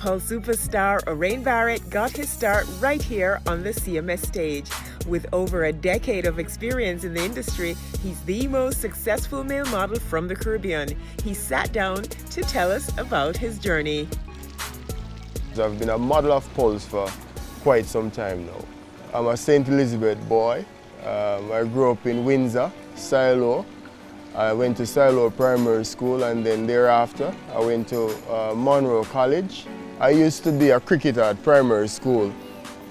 Pulse superstar Oraine Barrett got his start right here on the CMS stage. With over a decade of experience in the industry, he's the most successful male model from the Caribbean. He sat down to tell us about his journey. I've been a model of Pulse for quite some time now. I'm a St. Elizabeth boy. I grew up in Windsor, Silo. I went to Silo Primary School, and then thereafter I went to Monroe College. I used to be a cricketer at primary school,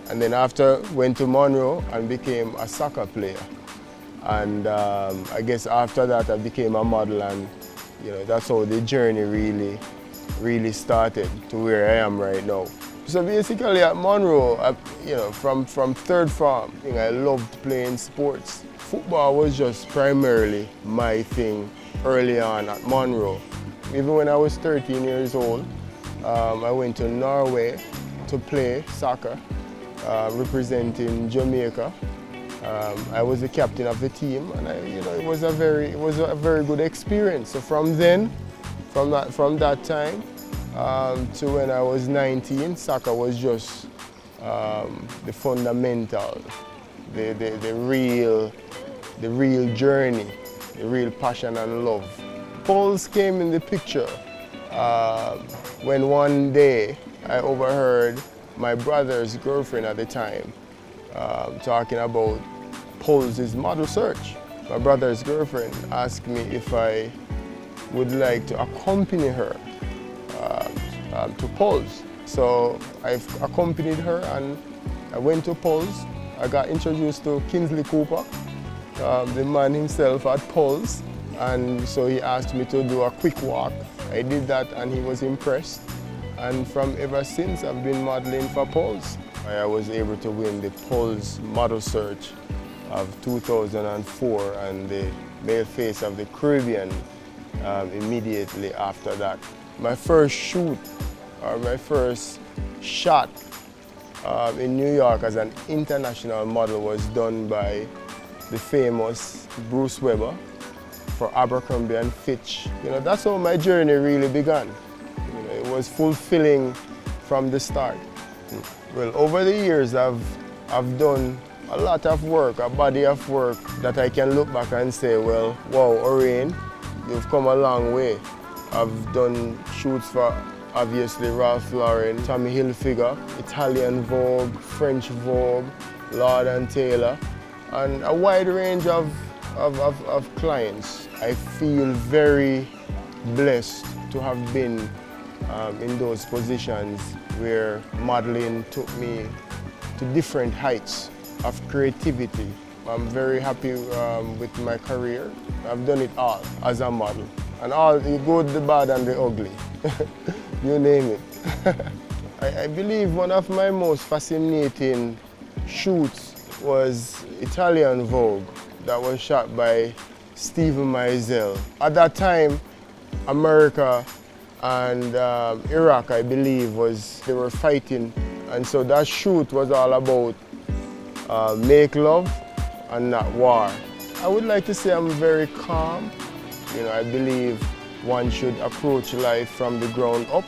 and then after went to Monroe and became a soccer player. And I guess after that I became a model, and that's how the journey really started to where I am right now. So basically at Monroe, from third form, I loved playing sports. Football was just primarily my thing early on at Monroe. Even when I was 13 years old, I went to Norway to play soccer, representing Jamaica. I was the captain of the team, and it was a very good experience. So from that time to when I was 19, soccer was just the fundamental, the real journey, the real passion and love. Pulse came in the picture when one day I overheard my brother's girlfriend at the time talking about Pulse's model search. My brother's girlfriend asked me if I would like to accompany her to Pulse. So I accompanied her and I went to Pulse. I got introduced to Kingsley Cooper, the man himself at Pulse, and so he asked me to do a quick walk. I did that and he was impressed, and from ever since I've been modeling for Pulse. I was able to win the Pulse Model Search of 2004 and the Male Face of the Caribbean immediately after that. My first shoot, or my first shot in New York as an international model was done by the famous Bruce Weber for Abercrombie and Fitch. That's how my journey really began. It was fulfilling from the start. Well, over the years I've done a lot of work, a body of work that I can look back and say, well, wow, Oraine, you've come a long way. I've done shoots for obviously Ralph Lauren, Tommy Hilfiger, Italian Vogue, French Vogue, Lord & Taylor, and a wide range of clients. I feel very blessed to have been in those positions where modeling took me to different heights of creativity. I'm very happy with my career. I've done it all as a model. And all the good, the bad, and the ugly. You name it. I believe one of my most fascinating shoots was Italian Vogue that was shot by Steven Meisel. At that time, America and Iraq, I believe, they were fighting. And so that shoot was all about make love and not war. I would like to say I'm very calm. I believe one should approach life from the ground up,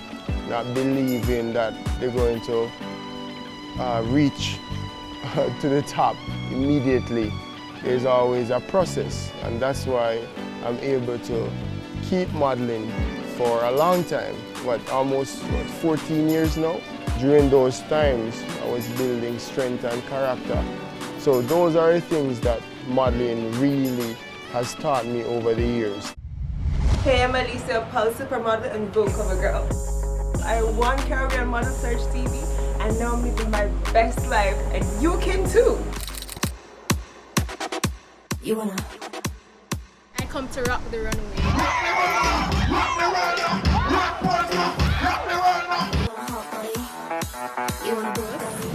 not believing that they're going to reach to the top immediately. There's always a process, and that's why I'm able to keep modeling for a long time, almost 14 years now. During those times, I was building strength and character. So those are the things that modeling really has taught me over the years. Hey, I'm Alicia, Pulse Supermodel and Vogue cover girl. I won Caribbean Model Search TV, and now I'm living my best life, and you can too. You wanna? I come to rock the runway.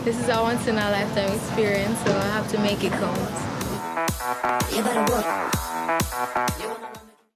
This is a once in a lifetime experience, so I have to make it count. You better work.